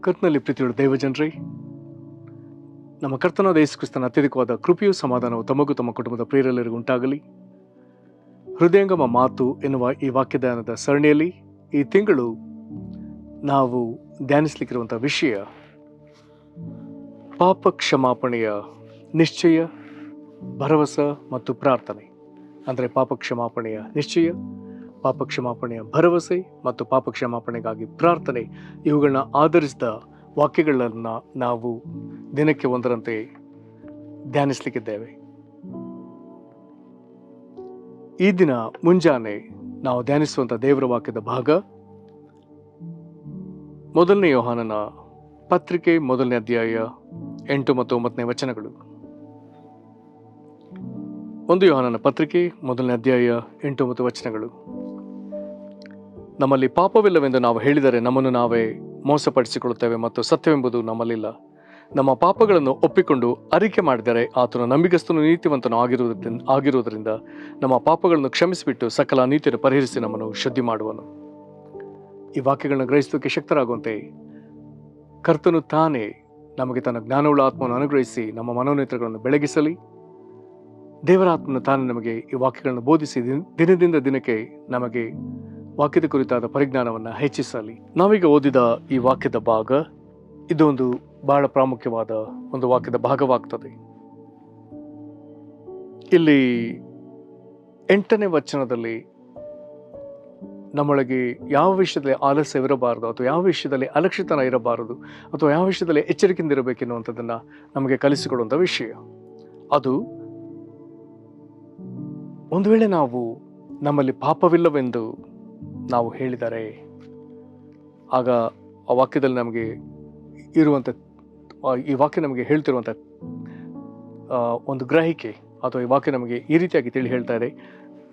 ಕರ್ತನಲ್ಲಿ ಪ್ರೀತಿಯುಳ್ಳ ದೇವಜನರೇ, ನಮ್ಮ ಕರ್ತನಾದ ಯೇಸು ಕ್ರಿಸ್ತನ ಅತ್ಯಧಿಕವಾದ ಕೃಪೆಯು ಸಮಾಧಾನವು ತಮಗೂ ತಮ್ಮ ಕುಟುಂಬದ ಪ್ರಿಯರೆಲ್ಲರಿಗೂ ಉಂಟಾಗಲಿ. ಹೃದಯಂಗಮ ಮಾತು ಎನ್ನುವ ಈ ವಾಕ್ಯದಾನದ ಸರಣಿಯಲ್ಲಿ ಈ ತಿಂಗಳು ನಾವು ಧ್ಯಾನಿಸಲಿಕ್ಕಿರುವಂಥ ವಿಷಯ ಪಾಪ ಕ್ಷಮಾಪಣೆಯ ನಿಶ್ಚಯ, ಭರವಸೆ ಮತ್ತು ಪ್ರಾರ್ಥನೆ. ಅಂದರೆ ಪಾಪ ಕ್ಷಮಾಪಣೆಯ ನಿಶ್ಚಯ, ಪಾಪ ಕ್ಷಮಾಪಣೆಯ ಭರವಸೆ ಮತ್ತು ಪಾಪ ಕ್ಷಮಾಪಣೆಗಾಗಿ ಪ್ರಾರ್ಥನೆ, ಇವುಗಳನ್ನ ಆಧರಿಸಿದ ವಾಕ್ಯಗಳನ್ನು ನಾವು ದಿನಕ್ಕೆ ಒಂದರಂತೆ ಧ್ಯಾನಿಸಲಿಕ್ಕಿದ್ದೇವೆ. ಈ ದಿನ ಮುಂಜಾನೆ ನಾವು ಧ್ಯಾನಿಸುವಂಥ ದೇವರ ವಾಕ್ಯದ ಭಾಗ 1 ಯೋಹಾನನ ಪತ್ರಿಕೆ 1ನೇ ಅಧ್ಯಾಯ 8 ಮತ್ತು 9ನೇ ವಚನಗಳು. 1 ಯೋಹಾನನ ಪತ್ರಿಕೆ 1ನೇ ಅಧ್ಯಾಯ 8 ಮತ್ತು ವಚನಗಳು. ನಮ್ಮಲ್ಲಿ ಪಾಪವಿಲ್ಲವೆಂದು ನಾವು ಹೇಳಿದರೆ ನಮ್ಮನ್ನು ನಾವೇ ಮೋಸಪಡಿಸಿಕೊಳ್ಳುತ್ತೇವೆ ಮತ್ತು ಸತ್ಯವೆಂಬುದು ನಮ್ಮಲ್ಲಿಲ್ಲ. ನಮ್ಮ ಪಾಪಗಳನ್ನು ಒಪ್ಪಿಕೊಂಡು ಅರಿಕೆ ಮಾಡಿದರೆ ಆತನು ನಂಬಿಗಸ್ತನು ನೀತಿವಂತನು ಆಗಿರುವುದರಿಂದ ನಮ್ಮ ಪಾಪಗಳನ್ನು ಕ್ಷಮಿಸಿಬಿಟ್ಟು ಸಕಲ ನೀತಿಯನ್ನು ಪರಿಹರಿಸಿ ನಮ್ಮನ್ನು ಶುದ್ಧಿ ಮಾಡುವನು. ಈ ವಾಕ್ಯಗಳನ್ನು ಗ್ರಹಿಸೋಕೆ ಶಕ್ತರಾಗುವಂತೆ ಕರ್ತನು ತಾನೇ ನಮಗೆ ತನ್ನ ಜ್ಞಾನವುಳ್ಳ ಆತ್ಮವನ್ನು ಅನುಗ್ರಹಿಸಿ ನಮ್ಮ ಮನೋನೇತ್ರಗಳನ್ನು ಬೆಳಗಿಸಲಿ. ದೇವರ ಆತ್ಮನು ತಾನೇ ನಮಗೆ ಈ ವಾಕ್ಯಗಳನ್ನು ಬೋಧಿಸಿ ದಿನದಿಂದ ದಿನಕ್ಕೆ ನಮಗೆ ವಾಕ್ಯದ ಕುರಿತಾದ ಪರಿಜ್ಞಾನವನ್ನು ಹೆಚ್ಚಿಸಲಿ. ನಾವೀಗ ಓದಿದ ಈ ವಾಕ್ಯದ ಭಾಗ ಇದೊಂದು ಬಹಳ ಪ್ರಾಮುಖ್ಯವಾದ ಒಂದು ವಾಕ್ಯದ ಭಾಗವಾಗ್ತದೆ. ಇಲ್ಲಿ 8ನೇ ವಚನದಲ್ಲಿ ನಮ್ಮೊಳಗೆ ಯಾವ ವಿಷಯದಲ್ಲಿ ಆಲಸ್ಯವಿರಬಾರದು, ಅಥವಾ ಯಾವ ವಿಷಯದಲ್ಲಿ ಅಲಕ್ಷಿತನ ಇರಬಾರದು, ಅಥವಾ ಯಾವ ವಿಷಯದಲ್ಲಿ ಎಚ್ಚರಿಕೆಯಿಂದ ಇರಬೇಕೆನ್ನುವಂಥದ್ದನ್ನು ನಮಗೆ ಕಲಿಸಿಕೊಡುವಂಥ ವಿಷಯ. ಅದು ಒಂದು ವೇಳೆ ನಾವು ನಮ್ಮಲ್ಲಿ ಪಾಪವಿಲ್ಲವೆಂದು ನಾವು ಹೇಳಿದರೆ, ಆಗ ಆ ವಾಕ್ಯದಲ್ಲಿ ನಮಗೆ ಇರುವಂಥ ಈ ವಾಕ್ಯ ನಮಗೆ ಹೇಳ್ತಿರುವಂಥ ಒಂದು ಗ್ರಹಿಕೆ, ಅಥವಾ ಈ ವಾಕ್ಯ ನಮಗೆ ಈ ರೀತಿಯಾಗಿ ತಿಳಿ ಹೇಳ್ತಾ ಇದೆ,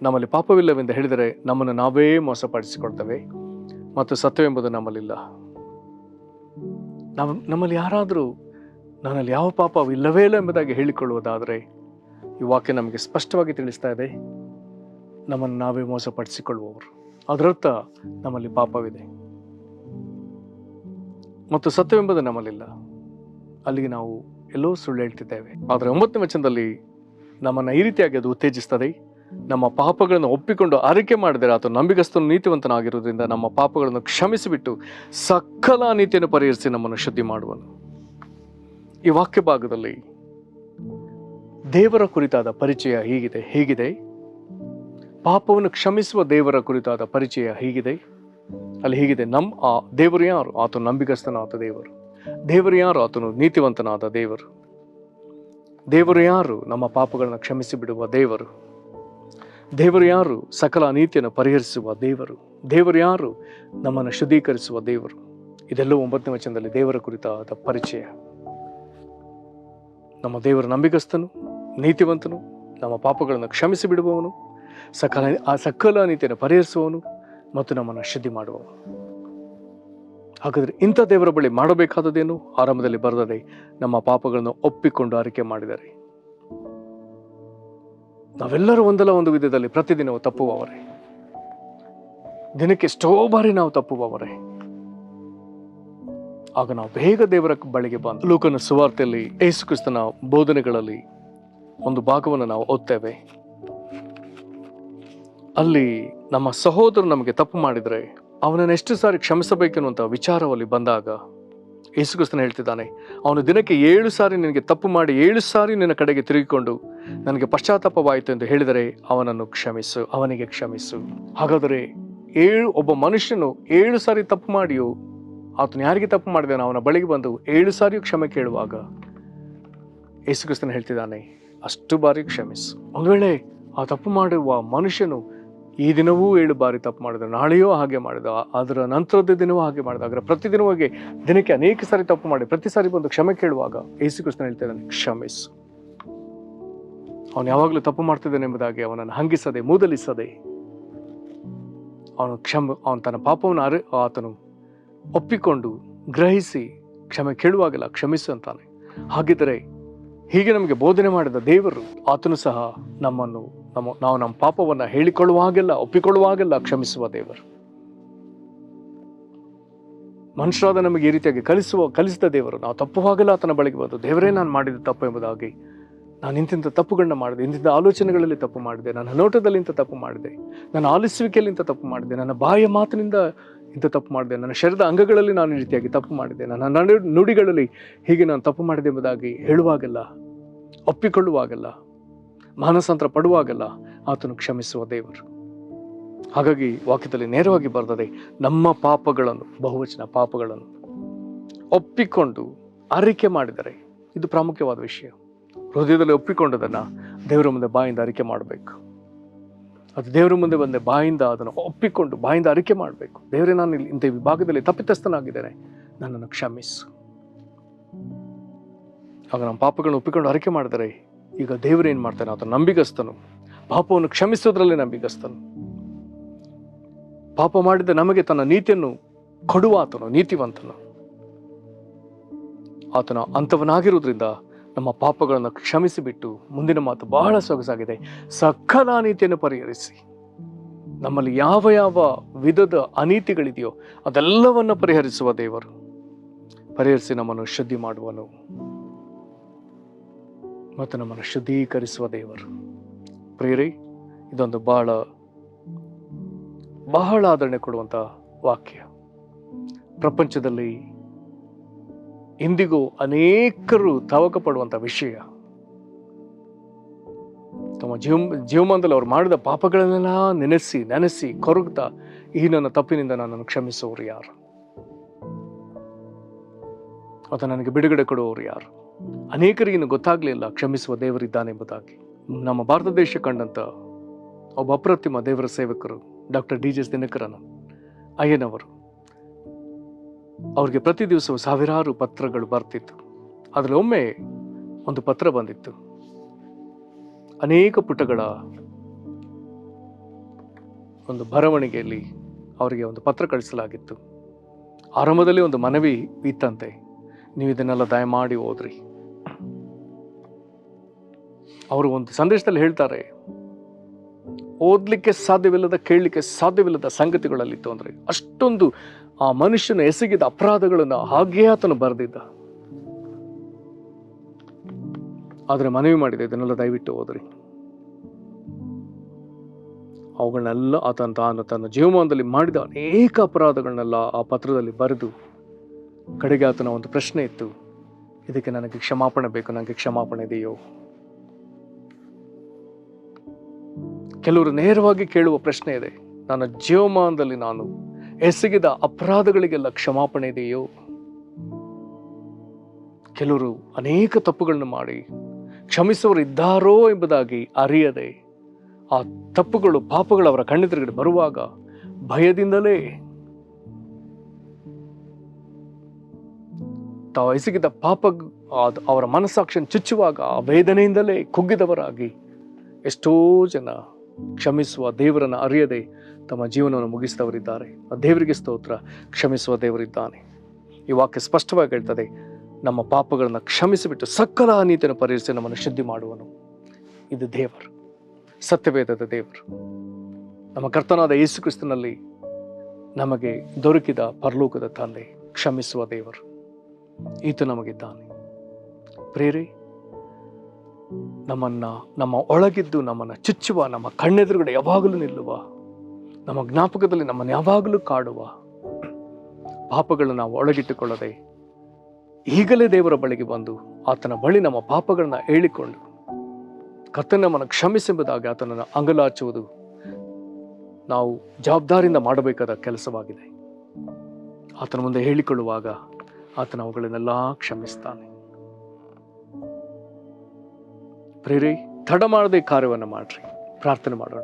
ನಮ್ಮಲ್ಲಿ ಪಾಪವಿಲ್ಲವೆಂದು ಹೇಳಿದರೆ ನಮ್ಮನ್ನು ನಾವೇ ಮೋಸಪಡಿಸಿಕೊಳ್ತೇವೆ ಮತ್ತು ಸತ್ಯವೆಂಬುದು ನಮ್ಮಲ್ಲಿಲ್ಲ. ನಮ್ಮಲ್ಲಿ ಯಾರಾದರೂ ನನ್ನಲ್ಲಿ ಯಾವ ಪಾಪವಿಲ್ಲವೇ ಇಲ್ಲ ಎಂಬುದಾಗಿ ಹೇಳಿಕೊಳ್ಳುವುದಾದರೆ ಈ ವಾಕ್ಯ ನಮಗೆ ಸ್ಪಷ್ಟವಾಗಿ ತಿಳಿಸ್ತಾ ಇದೆ, ನಮ್ಮನ್ನು ನಾವೇ ಮೋಸಪಡಿಸಿಕೊಳ್ಳುವವರು. ಅದರರ್ಥ ನಮ್ಮಲ್ಲಿ ಪಾಪವಿದೆ ಮತ್ತು ಸತ್ಯವೆಂಬುದು ನಮ್ಮಲ್ಲಿಲ್ಲ. ಅಲ್ಲಿಗೆ ನಾವು ಎಲ್ಲೋ ಸುಳ್ಳು ಹೇಳ್ತಿದ್ದೇವೆ. ಆದರೆ 9ನೇ ವಚನದಲ್ಲಿ ನಮ್ಮನ್ನು ಈ ರೀತಿಯಾಗಿ ಅದು ಉತ್ತೇಜಿಸ್ತದೆ, ನಮ್ಮ ಪಾಪಗಳನ್ನು ಒಪ್ಪಿಕೊಂಡು ಅರಿಕೆ ಮಾಡಿದರೆ ಆತ ನಂಬಿಗಸ್ತನು ನೀತಿವಂತನಾಗಿರುವುದರಿಂದ ನಮ್ಮ ಪಾಪಗಳನ್ನು ಕ್ಷಮಿಸಿಬಿಟ್ಟು ಸಕಲ ನೀತಿಯನ್ನು ಪರಿಹರಿಸಿ ನಮ್ಮನ್ನು ಶುದ್ಧಿ ಮಾಡುವನು. ಈ ವಾಕ್ಯ ಭಾಗದಲ್ಲಿ ದೇವರ ಕುರಿತಾದ ಪರಿಚಯ ಹೇಗಿದೆ, ಪಾಪವನ್ನು ಕ್ಷಮಿಸುವ ದೇವರ ಕುರಿತಾದ ಪರಿಚಯ ಹೀಗಿದೆ. ಅಲ್ಲಿ ಹೀಗಿದೆ, ದೇವರು ಯಾರು? ಆತನು ನಂಬಿಗಸ್ತನಾದ ದೇವರು. ದೇವರು ಯಾರು? ಆತನು ನೀತಿವಂತನಾದ ದೇವರು. ದೇವರು ಯಾರು? ನಮ್ಮ ಪಾಪಗಳನ್ನು ಕ್ಷಮಿಸಿ ಬಿಡುವ ದೇವರು. ದೇವರು ಯಾರು? ಸಕಲ ನೀತಿಯನ್ನು ಪರಿಹರಿಸುವ ದೇವರು. ದೇವರು ಯಾರು? ನಮ್ಮನ್ನು ಶುದ್ಧೀಕರಿಸುವ ದೇವರು. ಇದೆಲ್ಲವೂ 9ನೇ ವಚನದಲ್ಲಿ ದೇವರ ಕುರಿತಾದ ಪರಿಚಯ. ನಮ್ಮ ದೇವರು ನಂಬಿಗಸ್ತನು, ನೀತಿವಂತನು, ನಮ್ಮ ಪಾಪಗಳನ್ನು ಕ್ಷಮಿಸಿ ಬಿಡುವವನು, ಸಕಲ ನೀತಿಯನ್ನು ಪರಿಹರಿಸುವವನು ಮತ್ತು ನಮ್ಮನ್ನು ಶುದ್ಧಿ ಮಾಡುವವನು. ಹಾಗಾದರೆ ಇಂಥ ದೇವರ ಬಳಿ ಮಾಡಬೇಕಾದದೇನು? ಆರಂಭದಲ್ಲಿ ಬರೆದದೆ, ನಮ್ಮ ಪಾಪಗಳನ್ನು ಒಪ್ಪಿಕೊಂಡು ಅರಿಕೆ ಮಾಡಿದರೆ. ನಾವೆಲ್ಲರೂ ಒಂದಲ್ಲ ಒಂದು ವಿಧದಲ್ಲಿ ಪ್ರತಿದಿನವೂ ತಪ್ಪುವವರೇ. ದಿನಕ್ಕೆ ಎಷ್ಟೋ ಬಾರಿ ನಾವು ತಪ್ಪುವವರೇ. ಆಗ ನಾವು ಬೇಗ ದೇವರ ಬಳಿಗೆ ಬಂದು ಲೂಕನ ಸುವಾರ್ತೆಯಲ್ಲಿ ಯೇಸು ಕ್ರಿಸ್ತನ ಬೋಧನೆಗಳಲ್ಲಿ ಒಂದು ಭಾಗವನ್ನು ನಾವು ಓದ್ತೇವೆ. ಅಲ್ಲಿ ನಮ್ಮ ಸಹೋದರರು ನಮಗೆ ತಪ್ಪು ಮಾಡಿದರೆ ಅವನನ್ನು ಎಷ್ಟು ಸಾರಿ ಕ್ಷಮಿಸಬೇಕೆನ್ನುವಂಥ ವಿಚಾರದಲ್ಲಿ ಬಂದಾಗ ಯೇಸು ಕ್ರಿಸ್ತನು ಹೇಳ್ತಿದ್ದಾನೆ, ಅವನು ದಿನಕ್ಕೆ 7 ಸಾರಿ ನಿನಗೆ ತಪ್ಪು ಮಾಡಿ 7 ಸಾರಿ ನಿನ್ನ ಕಡೆಗೆ ತಿರುಗಿಕೊಂಡು ನನಗೆ ಪಶ್ಚಾತ್ತಾಪವಾಯಿತು ಎಂದು ಹೇಳಿದರೆ ಅವನಿಗೆ ಕ್ಷಮಿಸು. ಹಾಗಾದರೆ ಒಬ್ಬ ಮನುಷ್ಯನು 7 ಸಾರಿ ತಪ್ಪು ಮಾಡಿಯೂ ಆತನು ಯಾರಿಗೆ ತಪ್ಪು ಮಾಡಿದಾನೆ ಅವನ ಬಳಿಗೆ ಬಂದು 7 ಸಾರಿಯೂ ಕ್ಷಮೆ ಕೇಳುವಾಗ ಯೇಸು ಕ್ರಿಸ್ತನು ಹೇಳ್ತಿದ್ದಾನೆ, ಅಷ್ಟು ಬಾರಿ ಕ್ಷಮಿಸು. ಒಂದು ವೇಳೆ ಆ ತಪ್ಪು ಮಾಡುವ ಮನುಷ್ಯನು ಈ ದಿನವೂ 7 ಬಾರಿ ತಪ್ಪು ಮಾಡಿದ, ನಾಳೆಯೋ ಹಾಗೆ ಮಾಡಿದ, ಅದರ ನಂತರದ ದಿನವೂ ಹಾಗೆ ಮಾಡಿದ, ಆದರೆ ಪ್ರತಿದಿನವಾಗಿ ದಿನಕ್ಕೆ ಅನೇಕ ಸಾರಿ ತಪ್ಪು ಮಾಡಿ ಪ್ರತಿ ಸಾರಿ ಬಂದು ಕ್ಷಮೆ ಕೇಳುವಾಗ ಯೇಸು ಕ್ರಿಸ್ತನು ಹೇಳ್ತಿದ್ದಾನೆ, ಕ್ಷಮಿಸು. ಅವನು ಯಾವಾಗಲೂ ತಪ್ಪು ಮಾಡ್ತಿದ್ದಾನೆ ಎಂಬುದಾಗಿ ಅವನನ್ನು ಹಂಗಿಸದೆ, ಮೂದಲಿಸದೆ, ಅವನು ತನ್ನ ಪಾಪವನ್ನು ಆತನು ಒಪ್ಪಿಕೊಂಡು ಗ್ರಹಿಸಿ ಕ್ಷಮೆ ಕೇಳುವಾಗೆಲ್ಲ ಕ್ಷಮಿಸು ಅಂತಾನೆ. ಹಾಗಿದ್ದರೆ ಹೀಗೆ ನಮಗೆ ಬೋಧನೆ ಮಾಡಿದ ದೇವರು ಆತನು ಸಹ ನಾವು ನಮ್ಮ ಪಾಪವನ್ನು ಹೇಳಿಕೊಳ್ಳುವಾಗೆಲ್ಲ ಒಪ್ಪಿಕೊಳ್ಳುವಾಗೆಲ್ಲ ಕ್ಷಮಿಸುವ ದೇವರು. ಮನುಷ್ಯರಾದ ನಮಗೆ ಈ ರೀತಿಯಾಗಿ ಕಲಿಸಿದ ದೇವರು, ನಾವು ತಪ್ಪುವಾಗಲ್ಲ ಆತನ ಬಳಿಗೆ ಬಂದು, ದೇವರೇ ನಾನು ಮಾಡಿದ ತಪ್ಪು ಎಂಬುದಾಗಿ, ನಾನು ಇಂತಿಂಥ ತಪ್ಪುಗಳನ್ನ ಮಾಡಿದೆ, ಇಂತಿಂಥ ಆಲೋಚನೆಗಳಲ್ಲಿ ತಪ್ಪು ಮಾಡಿದೆ, ನನ್ನ ನೋಟದಲ್ಲಿ ಇಂಥ ತಪ್ಪು ಮಾಡಿದೆ, ನನ್ನ ಆಲಿಸುವಿಕೆಯಲ್ಲಿ ಇಂಥ ತಪ್ಪು ಮಾಡಿದೆ, ನನ್ನ ಬಾಯಿಯ ಮಾತಿನಿಂದ ಇಂಥ ತಪ್ಪು ಮಾಡಿದೆ, ನನ್ನ ಶರೀರದ ಅಂಗಗಳಲ್ಲಿ ನಾನು ಈ ರೀತಿಯಾಗಿ ತಪ್ಪು ಮಾಡಿದೆ, ನನ್ನ ನುಡಿಗಳಲ್ಲಿ ಹೀಗೆ ನಾನು ತಪ್ಪು ಮಾಡಿದೆ ಎಂಬುದಾಗಿ ಹೇಳುವಾಗಲ್ಲ, ಒಪ್ಪಿಕೊಳ್ಳುವಾಗಲ್ಲ, ಮಾನಸಾಂತರ ಪಡುವಾಗಲ್ಲ ಆತನು ಕ್ಷಮಿಸುವ ದೇವರು. ಹಾಗಾಗಿ ವಾಕ್ಯದಲ್ಲಿ ನೇರವಾಗಿ ಬರ್ತದೆ, ನಮ್ಮ ಪಾಪಗಳನ್ನು, ಬಹುವಚನ ಪಾಪಗಳನ್ನು ಒಪ್ಪಿಕೊಂಡು ಅರಿಕೆ ಮಾಡಿದರೆ, ಇದು ಪ್ರಾಮುಖ್ಯವಾದ ವಿಷಯ. ಹೃದಯದಲ್ಲಿ ಒಪ್ಪಿಕೊಂಡದನ್ನು ದೇವರ ಮುಂದೆ ಬಾಯಿಂದ ಅರಿಕೆ ಮಾಡಬೇಕು. ಅದು ದೇವರ ಮುಂದೆ ಬಂದೆ ಬಾಯಿಂದ ಅದನ್ನು ಒಪ್ಪಿಕೊಂಡು ಬಾಯಿಂದ ಅರಿಕೆ ಮಾಡಬೇಕು. ದೇವರೇ, ನಾನು ಇಲ್ಲಿ ಇಂಥ ವಿಭಾಗದಲ್ಲಿ ತಪ್ಪಿತಸ್ಥನಾಗಿದ್ದೇನೆ, ನನ್ನನ್ನು ಕ್ಷಮಿಸು. ಆಗ ನಮ್ಮ ಪಾಪಗಳನ್ನು ಒಪ್ಪಿಕೊಂಡು ಅರಿಕೆ ಮಾಡಿದರೆ, ಈಗ ದೇವರೇನು ಮಾಡ್ತಾನೆ, ಆತನು ನಂಬಿಗಸ್ತನು, ಪಾಪವನ್ನು ಕ್ಷಮಿಸೋದ್ರಲ್ಲಿ ನಂಬಿಗಸ್ತನು. ಪಾಪ ಮಾಡಿದ ನಮಗೆ ತನ್ನ ನೀತಿಯನ್ನು ಕೊಡುವ ಆತನು ನೀತಿವಂತನು. ಆತನ ಅಂಥವನಾಗಿರುವುದರಿಂದ ನಮ್ಮ ಪಾಪಗಳನ್ನು ಕ್ಷಮಿಸಿಬಿಟ್ಟು, ಮುಂದಿನ ಮಾತು ಬಹಳ ಸೊಗಸಾಗಿದೆ, ಸಕಲ ಅನೀತಿಯನ್ನು ಪರಿಹರಿಸಿ, ನಮ್ಮಲ್ಲಿ ಯಾವ ಯಾವ ವಿಧದ ಅನೀತಿಗಳಿದೆಯೋ ಅದೆಲ್ಲವನ್ನು ಪರಿಹರಿಸುವ ದೇವರು, ಪರಿಹರಿಸಿ ನಮ್ಮನ್ನು ಶುದ್ಧಿ ಮಾಡುವನು ಮತ್ತು ನಮ್ಮನ್ನು ಶುದ್ಧೀಕರಿಸುವ ದೇವರು. ಪ್ರಿಯರೇ, ಇದೊಂದು ಬಹಳ ಆದರಣೆ ಕೊಡುವಂಥ ವಾಕ್ಯ. ಪ್ರಪಂಚದಲ್ಲಿ ಇಂದಿಗೂ ತವಕ ಪಡುವಂಥ ವಿಷಯ. ತಮ್ಮ ಜೀವಮಾನದಲ್ಲಿ ಅವ್ರು ಮಾಡಿದ ಪಾಪಗಳನ್ನೆಲ್ಲ ನೆನೆಸಿ ಕೊರಗ್ತಾ, ಈ ನನ್ನ ತಪ್ಪಿನಿಂದ ನನ್ನನ್ನು ಕ್ಷಮಿಸುವವರು ಯಾರು, ಅಥವಾ ನನಗೆ ಬಿಡುಗಡೆ ಕೊಡುವವರು ಯಾರು? ಅನೇಕರಿಗೆ ಇನ್ನು ಗೊತ್ತಾಗ್ಲಿಲ್ಲ ಕ್ಷಮಿಸುವ ದೇವರಿದ್ದಾನೆಂಬುದಾಗಿ. ನಮ್ಮ ಭಾರತ ದೇಶ ಕಂಡಂತ ಒಬ್ಬ ಅಪ್ರತಿಮ ದೇವರ ಸೇವಕರು ಡಾಕ್ಟರ್ DJ ದಿನಕರನ್ ಅಯ್ಯನವರು, ಅವ್ರಿಗೆ ಪ್ರತಿ ದಿವಸವೂ ಸಾವಿರಾರು ಪತ್ರಗಳು ಬರ್ತಿತ್ತು. ಅದರಲ್ಲಿ ಒಮ್ಮೆ ಒಂದು ಪತ್ರ ಬಂದಿತ್ತು, ಅನೇಕ ಪುಟಗಳ ಒಂದು ಬರವಣಿಗೆಯಲ್ಲಿ ಅವರಿಗೆ ಒಂದು ಪತ್ರ ಕಳಿಸಲಾಗಿತ್ತು. ಆರಂಭದಲ್ಲಿ ಒಂದು ಮನವಿ ಇತ್ತಂತೆ, ನೀವು ಇದನ್ನೆಲ್ಲ ದಯಮಾಡಿ ಓದ್ರಿ. ಅವರು ಒಂದು ಸಂದೇಶದಲ್ಲಿ ಹೇಳ್ತಾರೆ, ಓದ್ಲಿಕ್ಕೆ ಸಾಧ್ಯವಿಲ್ಲದ, ಕೇಳಲಿಕ್ಕೆ ಸಾಧ್ಯವಿಲ್ಲದ ಸಂಗತಿಗಳಲ್ಲಿತ್ತು. ಅಂದ್ರೆ ಅಷ್ಟೊಂದು ಆ ಮನುಷ್ಯನ ಎಸಗಿದ ಅಪರಾಧಗಳನ್ನು ಹಾಗೇ ಆತನು ಬರೆದಿದ್ದ. ಆದ್ರೆ ಮನವಿ ಮಾಡಿದೆ, ಇದನ್ನೆಲ್ಲ ದಯವಿಟ್ಟು ಓದ್ರಿ. ಅವುಗಳನ್ನೆಲ್ಲ ಆತನು ತನ್ನ ಜೀವಮಾನದಲ್ಲಿ ಮಾಡಿದ ಅನೇಕ ಅಪರಾಧಗಳನ್ನೆಲ್ಲ ಆ ಪತ್ರದಲ್ಲಿ ಬರೆದು, ಕಡೆಗೆ ಆತನ ಒಂದು ಪ್ರಶ್ನೆ ಇತ್ತು, ಇದಕ್ಕೆ ನನಗೆ ಕ್ಷಮಾಪಣೆ ಬೇಕು, ನನಗೆ ಕ್ಷಮಾಪಣೆ ಇದೆಯೋ? ಕೆಲವರು ನೇರವಾಗಿ ಕೇಳುವ ಪ್ರಶ್ನೆ ಇದೆ, ನನ್ನ ಜೀವಮಾನದಲ್ಲಿ ನಾನು ಎಸಗಿದ ಅಪರಾಧಗಳಿಗೆಲ್ಲ ಕ್ಷಮಾಪಣೆ ಇದೆಯೋ? ಕೆಲವರು ಅನೇಕ ತಪ್ಪುಗಳನ್ನು ಮಾಡಿ ಕ್ಷಮಿಸುವರು ಇದ್ದಾರೋ ಎಂಬುದಾಗಿ ಅರಿಯದೆ, ಆ ತಪ್ಪುಗಳು, ಪಾಪಗಳು ಅವರ ಕಣ್ಣೆದುರುಗಡೆ ಬರುವಾಗ ಭಯದಿಂದಲೇ, ತಾವು ಎಸಗಿದ ಪಾಪ ಅವರ ಮನಸ್ಸಾಕ್ಷಿಯನ್ನು ಚುಚ್ಚುವಾಗ ಆ ವೇದನೆಯಿಂದಲೇ ಕುಗ್ಗಿದವರಾಗಿ ಎಷ್ಟೋ ಜನ ಕ್ಷಮಿಸುವ ದೇವರನ್ನು ಅರಿಯದೆ ತಮ್ಮ ಜೀವನವನ್ನು ಮುಗಿಸಿದವರಿದ್ದಾರೆ. ಆ ದೇವರಿಗೆ ಸ್ತೋತ್ರ, ಕ್ಷಮಿಸುವ ದೇವರಿದ್ದಾನೆ. ಈ ವಾಕ್ಯ ಸ್ಪಷ್ಟವಾಗಿ ಹೇಳ್ತದೆ, ನಮ್ಮ ಪಾಪಗಳನ್ನು ಕ್ಷಮಿಸಿಬಿಟ್ಟು ಸಕಲ ಅನೀತಿಯನ್ನು ಪರಿಹರಿಸಿ ನಮ್ಮನ್ನು ಶುದ್ಧಿ ಮಾಡುವನು. ಇದು ದೇವರು, ಸತ್ಯವೇದದ ದೇವರು, ನಮ್ಮ ಕರ್ತನಾದ ಯೇಸು ಕ್ರಿಸ್ತನಲ್ಲಿ ನಮಗೆ ದೊರಕಿದ ಪರಲೋಕದ ತಂದೆ, ಕ್ಷಮಿಸುವ ದೇವರು ಈತ ನಮಗಿದ್ದಾನೆ. ಪ್ರೇರೆ, ನಮ್ಮ ಒಳಗಿದ್ದು ನಮ್ಮನ್ನು ಚುಚ್ಚುವ, ನಮ್ಮ ಕಣ್ಣೆದುರುಗಡೆ ಯಾವಾಗಲೂ ನಿಲ್ಲುವ, ನಮ್ಮ ಜ್ಞಾಪಕದಲ್ಲಿ ನಮ್ಮನ್ನು ಯಾವಾಗಲೂ ಕಾಡುವ ಪಾಪಗಳನ್ನು ನಾವು ಒಳಗಿಟ್ಟುಕೊಳ್ಳದೆ ಈಗಲೇ ದೇವರ ಬಳಿಗೆ ಬಂದು ಆತನ ಬಳಿ ನಮ್ಮ ಪಾಪಗಳನ್ನ ಹೇಳಿಕೊಂಡು ಕರ್ತನ ನಮ್ಮನ್ನು ಕ್ಷಮಿಸೆಂಬುದಾಗಿ ಆತನನ್ನು ಅಂಗಲಾಚುವುದು ನಾವು ಜವಾಬ್ದಾರಿಯಿಂದ ಮಾಡಬೇಕಾದ ಕೆಲಸವಾಗಿದೆ. ಆತನ ಮುಂದೆ ಹೇಳಿಕೊಳ್ಳುವಾಗ ಆತನ ಅವುಗಳನ್ನೆಲ್ಲ ಕ್ಷಮಿಸ್ತಾನೆ. ಪ್ರೇರೆ, ತಡ ಮಾಡದೆ ಕಾರ್ಯವನ್ನು ಮಾಡ್ರಿ. ಪ್ರಾರ್ಥನೆ ಮಾಡೋಣ.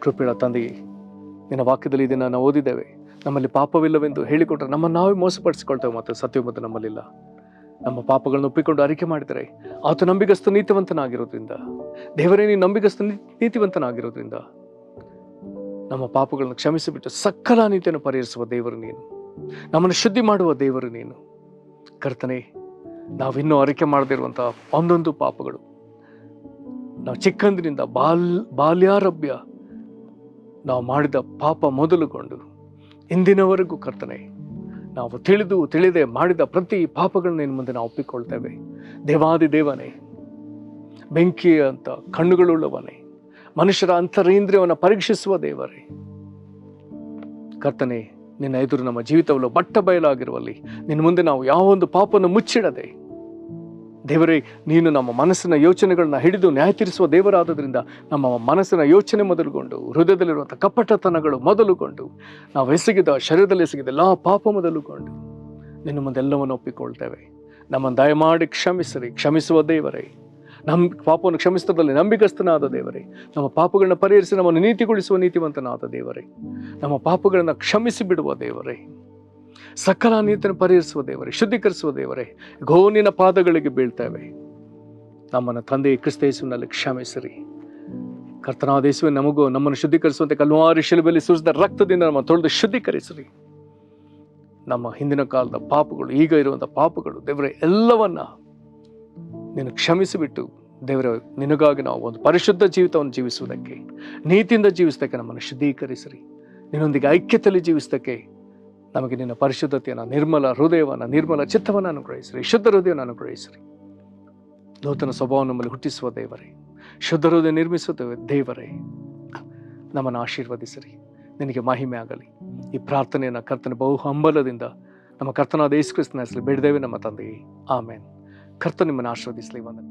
ಕೃಪೆಯ ತಂದೆಯೇ, ನಿನ್ನ ವಾಕ್ಯದಲ್ಲಿ ಇದನ್ನು ನಾವು ಓದಿದ್ದೇವೆ, ನಮ್ಮಲ್ಲಿ ಪಾಪವಿಲ್ಲವೆಂದು ಹೇಳಿಕೊಟ್ರೆ ನಮ್ಮನ್ನು ನಾವೇ ಮೋಸಪಡಿಸಿಕೊಳ್ತೇವೆ ಮತ್ತು ಸತ್ಯವಂತ ನಮ್ಮಲ್ಲಿಲ್ಲ. ನಮ್ಮ ಪಾಪಗಳನ್ನು ಒಪ್ಪಿಕೊಂಡು ಅರಿಕೆ ಮಾಡಿದರೆ ಆತ ನಂಬಿಗಸ್ತ ನೀತಿವಂತನಾಗಿರೋದ್ರಿಂದ, ದೇವರೇ ನೀನು ನಂಬಿಗಸ್ತ ನೀತಿವಂತನಾಗಿರೋದ್ರಿಂದ ನಮ್ಮ ಪಾಪಗಳನ್ನು ಕ್ಷಮಿಸಿಬಿಟ್ಟು ಸಕಲ ನೀತಿಯನ್ನು ಪರಿಹರಿಸುವ ದೇವರು ನೀನು, ನಮ್ಮನ್ನು ಶುದ್ಧಿ ಮಾಡುವ ದೇವರು ನೀನು. ಕರ್ತನೇ, ನಾವಿನ್ನೂ ಅರಿಕೆ ಮಾಡದಿರುವಂತಹ ಒಂದೊಂದು ಪಾಪಗಳು, ನಾವು ಚಿಕ್ಕಂದಿನಿಂದ ಬಾಲ್ಯಾರಭ್ಯ ನಾವು ಮಾಡಿದ ಪಾಪ ಮೊದಲುಗೊಂಡು ಇಂದಿನವರೆಗೂ ಕರ್ತನೆ ನಾವು ತಿಳಿದು ತಿಳಿದೇ ಮಾಡಿದ ಪ್ರತಿ ಪಾಪಗಳನ್ನ ನಿನ್ನ ಮುಂದೆ ನಾವು ಒಪ್ಪಿಕೊಳ್ತೇವೆ. ದೇವಾದಿ ದೇವನೇ, ಬೆಂಕಿ ಅಂತ ಕಣ್ಣುಗಳುಳ್ಳವನೇ, ಮನುಷ್ಯರ ಅಂತರೇಂದ್ರಿಯವನ್ನು ಪರೀಕ್ಷಿಸುವ ದೇವರೇ, ಕರ್ತನೆ, ನಿನ್ನ ಎದುರು ನಮ್ಮ ಜೀವಿತವಲ್ಲ ಬಟ್ಟ ಬಯಲಾಗಿರುವಲ್ಲಿ ನಿನ್ನ ಮುಂದೆ ನಾವು ಯಾವೊಂದು ಪಾಪವನ್ನು ಮುಚ್ಚಿಡದೆ, ದೇವರೇ, ನೀನು ನಮ್ಮ ಮನಸ್ಸಿನ ಯೋಚನೆಗಳನ್ನ ಹಿಡಿದು ನ್ಯಾಯ ತೀರಿಸುವ ದೇವರಾದದ್ರಿಂದ ನಮ್ಮ ಮನಸ್ಸಿನ ಯೋಚನೆ ಮೊದಲುಗೊಂಡು, ಹೃದಯದಲ್ಲಿರುವಂಥ ಕಪಟತನಗಳು ಮೊದಲುಗೊಂಡು, ನಾವು ಎಸಗಿದ ಶರೀರದಲ್ಲಿ ಎಸಗಿದ ಎಲ್ಲ ಪಾಪ ಮೊದಲುಗೊಂಡು ನಿನ್ನ ಮುಂದೆ ಎಲ್ಲವನ್ನು ಒಪ್ಪಿಕೊಳ್ತೇವೆ. ನಮ್ಮನ್ನು ದಯಮಾಡಿ ಕ್ಷಮಿಸಿರಿ. ಕ್ಷಮಿಸುವ ದೇವರೇ, ನಮ್ಮ ಪಾಪವನ್ನು ಕ್ಷಮಿಸಿದಲ್ಲಿ ನಂಬಿಕಸ್ಥನಾದ ದೇವರೇ, ನಮ್ಮ ಪಾಪಗಳನ್ನ ಪರಿಹರಿಸಿ ನಮ್ಮನ್ನು ನೀತಿಗೊಳಿಸುವ ನೀತಿವಂತನಾದ ದೇವರೇ, ನಮ್ಮ ಪಾಪಗಳನ್ನು ಕ್ಷಮಿಸಿ ಬಿಡುವ ದೇವರೇ, ಸಕಲ ನೀತಿಯನ್ನು ಪರಿಹರಿಸುವ ದೇವರೇ, ಶುದ್ಧೀಕರಿಸುವ ದೇವರೇ, ನಿನ್ನ ಪಾದಗಳಿಗೆ ಬೀಳ್ತೇವೆ. ನಮ್ಮನ್ನು ತಂದೆ ಕ್ರಿಸ್ತ ಯೇಸುವಿನಲ್ಲಿ ಕ್ಷಮಿಸಿರಿ. ಕರ್ತನಾದ ಯೇಸುವೆ, ನಮಗೂ ನಮ್ಮನ್ನು ಶುದ್ಧೀಕರಿಸುವಂತೆ ಕಲ್ವಾರಿ ಶಿಲುಬೆಯಲ್ಲಿ ಸುರಿಸಿದ ರಕ್ತದಿಂದ ನಮ್ಮ ತೊಳೆದು ಶುದ್ಧೀಕರಿಸಿರಿ. ನಮ್ಮ ಹಿಂದಿನ ಕಾಲದ ಪಾಪಗಳು, ಈಗ ಇರುವಂಥ ಪಾಪಗಳು, ದೇವರೇ, ಎಲ್ಲವನ್ನ ನೀನು ಕ್ಷಮಿಸಿಬಿಟ್ಟು ದೇವರೇ, ನಿನಗಾಗಿ ನಾವು ಒಂದು ಪರಿಶುದ್ಧ ಜೀವಿತವನ್ನು ಜೀವಿಸುವುದಕ್ಕೆ, ನೀತಿಯಿಂದ ಜೀವಿಸೋದಕ್ಕೆ ನಮ್ಮನ್ನು ಶುದ್ಧೀಕರಿಸಿರಿ. ನಿನ್ನೊಂದಿಗೆ ಐಕ್ಯತೆಯಲ್ಲಿ ಜೀವಿಸೋದಕ್ಕೆ ನಮಗೆ ನಿನ್ನ ಪರಿಶುದ್ಧತೆಯನ್ನು, ನಿರ್ಮಲ ಹೃದಯವನ್ನು, ನಿರ್ಮಲ ಚಿತ್ತವನ್ನು ಅನುಗ್ರಹಿಸಿರಿ. ಶುದ್ಧ ಹೃದಯವನ್ನು ಅನುಗ್ರಹಿಸಿರಿ. ನೂತನ ಸ್ವಭಾವ ನಮ್ಮಲ್ಲಿ ಹುಟ್ಟಿಸುವ ದೇವರೇ, ಶುದ್ಧ ಹೃದಯ ನಿರ್ಮಿಸುವ ದೇವರೇ, ನಮ್ಮನ್ನು ಆಶೀರ್ವದಿಸಿರಿ. ನಿನಗೆ ಮಹಿಮೆ ಆಗಲಿ. ಈ ಪ್ರಾರ್ಥನೆಯನ್ನು ಕರ್ತನ ಬಹು ಹಂಬಲದಿಂದ ನಮ್ಮ ಕರ್ತನಾದ ಯೇಸು ಕ್ರಿಸ್ತನ ಹೆಸರಲ್ಲಿ ಬೇಡಿದ್ದೇವೆ ನಮ್ಮ ತಂದೆಯೇ, ಆಮೇನ್. ಕರ್ತ ನಿಮ್ಮನ್ನು ಆಶೀರ್ವದಿಸಲಿ. ವಂದನೆ.